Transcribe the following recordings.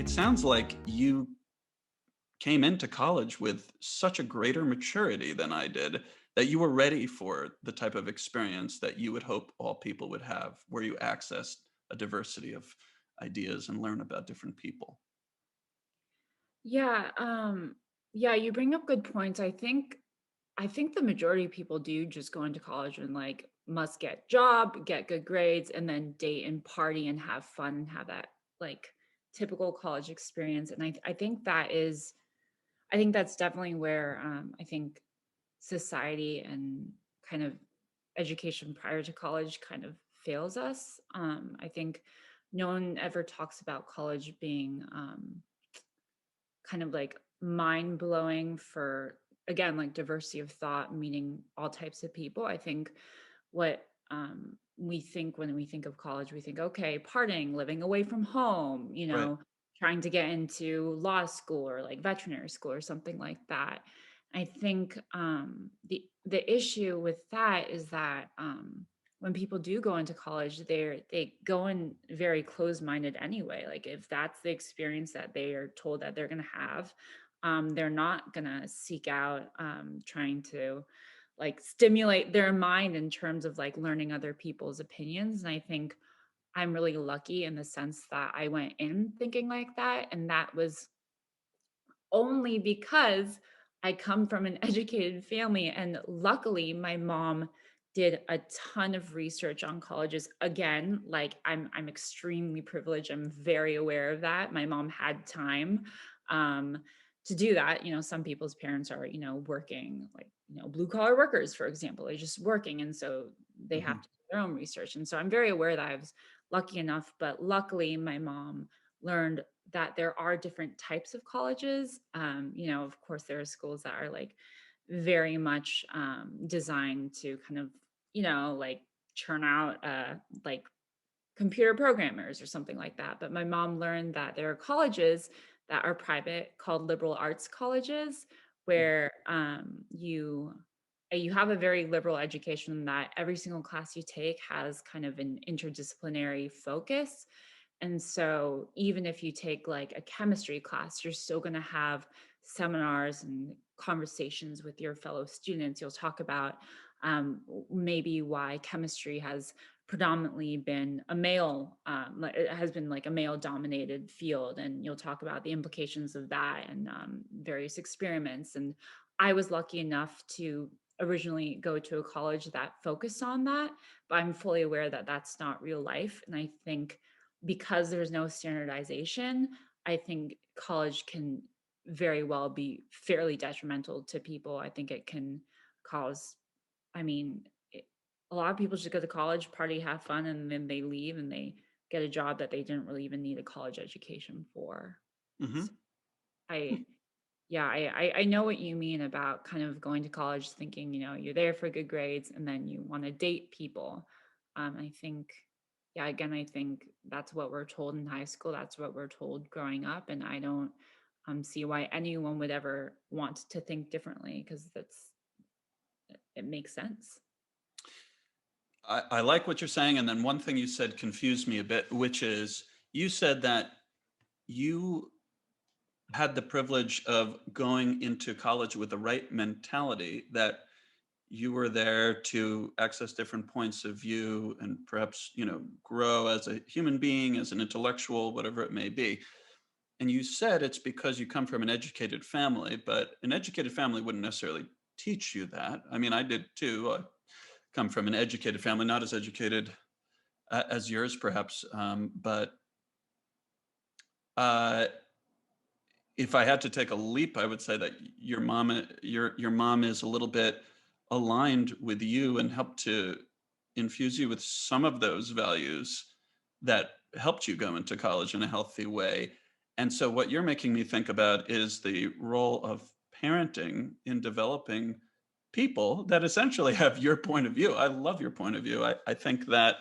it sounds like you came into college with such a greater maturity than I did, that you were ready for the type of experience that you would hope all people would have, where you accessed a diversity of ideas and learn about different people. Yeah, yeah, you bring up good points. I think the majority of people do just go into college and like must get job, get good grades, and then date and party and have fun and have that like typical college experience. And I think that's definitely where I think society and kind of education prior to college kind of fails us. I think no one ever talks about college being kind of like mind blowing for, again, like diversity of thought, meaning all types of people. I think what we think when we think of college, we think, okay, partying, living away from home, Right. trying to get into law school or like veterinary school or something like that. I think the issue with that is that when people do go into college, they go in very closed-minded anyway. Like if that's the experience that they are told that they're going to have, they're not going to seek out trying to like stimulate their mind in terms of like learning other people's opinions. And I think I'm really lucky in the sense that I went in thinking like that, and that was only because I come from an educated family. And luckily, my mom did a ton of research on colleges. Again, like I'm extremely privileged. I'm very aware of that. My mom had time um, to do that. Some people's parents are, working like, blue collar workers, for example. They're just working. And so they have Mhm. to do their own research. And so I'm very aware that I was lucky enough, but luckily my mom learned that there are different types of colleges. Of course, there are schools that are like very much designed to kind of, like churn out like computer programmers or something like that. But my mom learned that there are colleges that are private called liberal arts colleges where you have a very liberal education that every single class you take has kind of an interdisciplinary focus. And so even if you take like a chemistry class, you're still going to have seminars and conversations with your fellow students. You'll talk about maybe why chemistry has predominantly been a male, like it has been like a male dominated field. And you'll talk about the implications of that and various experiments. And I was lucky enough to originally go to a college that focused on that, but I'm fully aware that that's not real life. And I think because there's no standardization, I think college can very well be fairly detrimental to people. I think it can cause, I mean, a lot of people just go to college, party, have fun, and then they leave and they get a job that they didn't really even need a college education for. So Mhm. I, yeah, I know what you mean about kind of going to college thinking, you're there for good grades and then you want to date people. I think, yeah, again, I think that's what we're told in high school. That's what we're told growing up. And I don't see why anyone would ever want to think differently because it makes sense. I like what you're saying, and then one thing you said confused me a bit, which is you said that you had the privilege of going into college with the right mentality, that you were there to access different points of view and perhaps, grow as a human being, as an intellectual, whatever it may be. And you said it's because you come from an educated family, but an educated family wouldn't necessarily teach you that. I mean, I did too. I come from an educated family, not as educated as yours, perhaps. But uh, if I had to take a leap, I would say that your mom is a little bit aligned with you and helped to infuse you with some of those values that helped you go into college in a healthy way. And so what you're making me think about is the role of parenting in developing people that essentially have your point of view. I love your point of view. I think that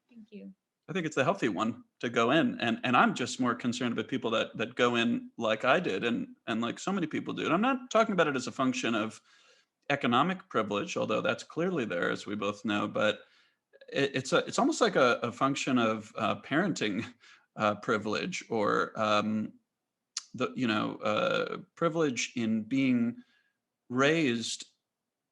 Thank you. I think it's the healthy one to go in, and I'm just more concerned about people that go in like I did, and like so many people do. And I'm not talking about it as a function of economic privilege, although that's clearly there, as we both know. But it's almost like a function of parenting privilege, or privilege in being raised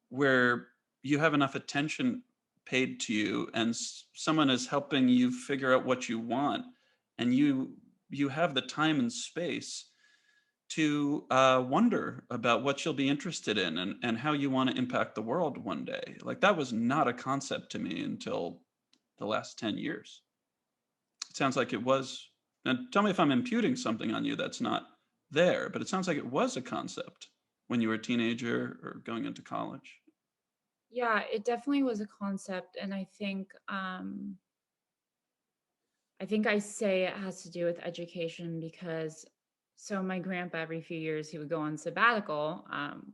where you have enough attention paid to you, and someone is helping you figure out what you want, and you have the time and space to wonder about what you'll be interested in, and how you want to impact the world one day. Like, that was not a concept to me until the last 10 years. It sounds like it was. And tell me if I'm imputing something on you that's not there, but it sounds like it was a concept when you were a teenager or going into college. Yeah, it definitely was a concept, and I think I say it has to do with education because so my grandpa every few years he would go on sabbatical,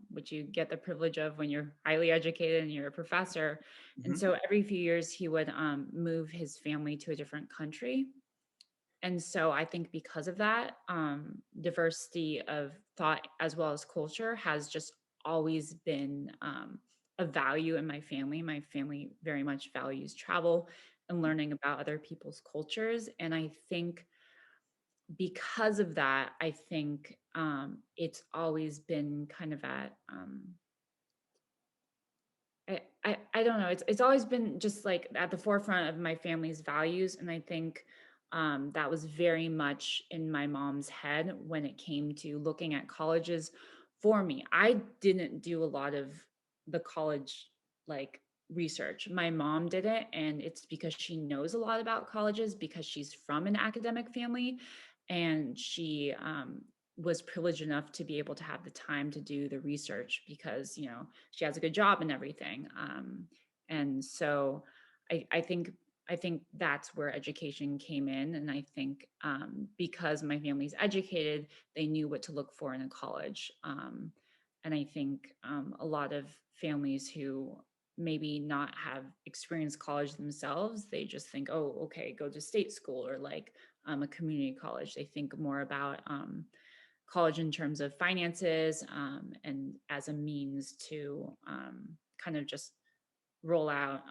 which you get the privilege of when you're highly educated and you're a professor. And Hmm. so every few years he would move his family to a different country. And so I think because of that, diversity of thought as well as culture has just always been a value in my family. My family very much values travel and learning about other people's cultures. And I think because of that, I think it's always been kind of at I don't know. It's always been just like at the forefront of my family's values, and I think that was very much in my mom's head when it came to looking at colleges for me. I didn't do a lot of the college like research. My mom did it, and it's because she knows a lot about colleges because she's from an academic family, and she was privileged enough to be able to have the time to do the research because she has a good job and everything. And so I think that's where education came in, and I think because my family's educated, they knew what to look for in a college. And I think a lot of families who maybe not have experienced college themselves, they just think, oh, okay, go to state school or like a community college. They think more about college in terms of finances and as a means to kind of just roll out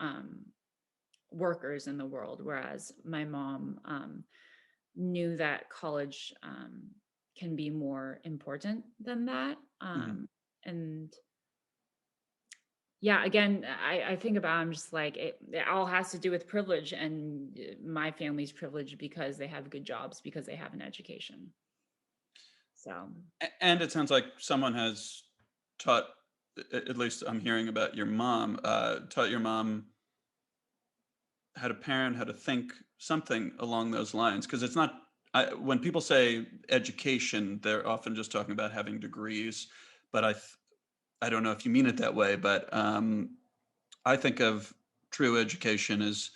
workers in the world. Whereas my mom knew that college can be more important than that. Hmm. And yeah, again, I think about I'm just like it all has to do with privilege and my family's privilege because they have good jobs because they have an education. So And it sounds like someone has taught, at least I'm hearing about your mom, taught your mom how to parent, how to think, something along those lines. Because it's not, when people say education, they're often just talking about having degrees. But I don't know if you mean it that way, but I think of true education as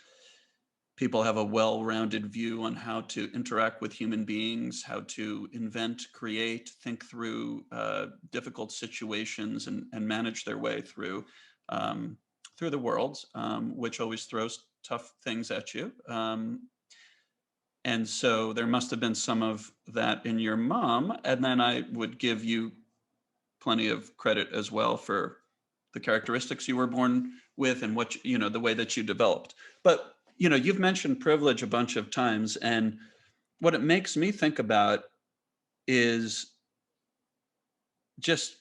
people have a well-rounded view on how to interact with human beings, how to invent, create, think through difficult situations, and manage their way um, through the world, which always throws tough things at you. And so there must have been some of that in your mom, and then I would give you plenty of credit as well for the characteristics you were born with, and the way that you developed. But you've mentioned privilege a bunch of times, and what it makes me think about is just,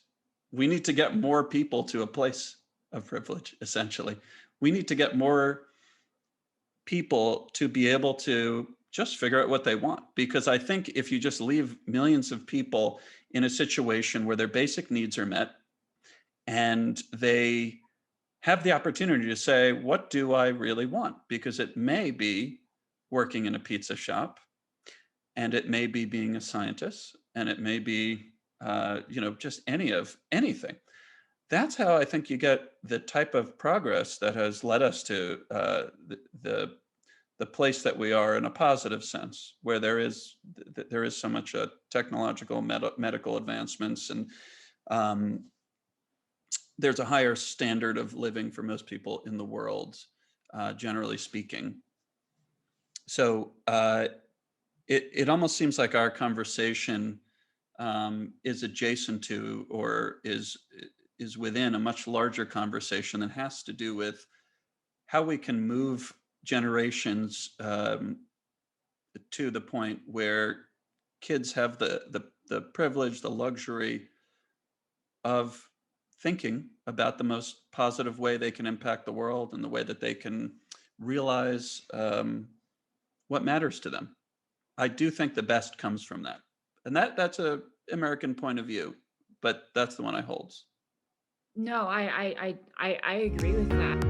we need to get more people to a place of privilege. Essentially, we need to get more people to be able to just figure out what they want, because I think if you just leave millions of people in a situation where their basic needs are met, and they have the opportunity to say, what do I really want? Because it may be working in a pizza shop, and it may be being a scientist, and it may be, just anything. That's how I think you get the type of progress that has led us to the place that we are in a positive sense, where there is so much technological medical advancements, and um, there's a higher standard of living for most people in the world, generally speaking. So it almost seems like our conversation is adjacent to, or is within a much larger conversation that has to do with how we can move generations to the point where kids have the privilege, the luxury of thinking about the most positive way they can impact the world and the way that they can realize what matters to them. I do think the best comes from that. And that's a American point of view, but that's the one I holds. No, I agree with that.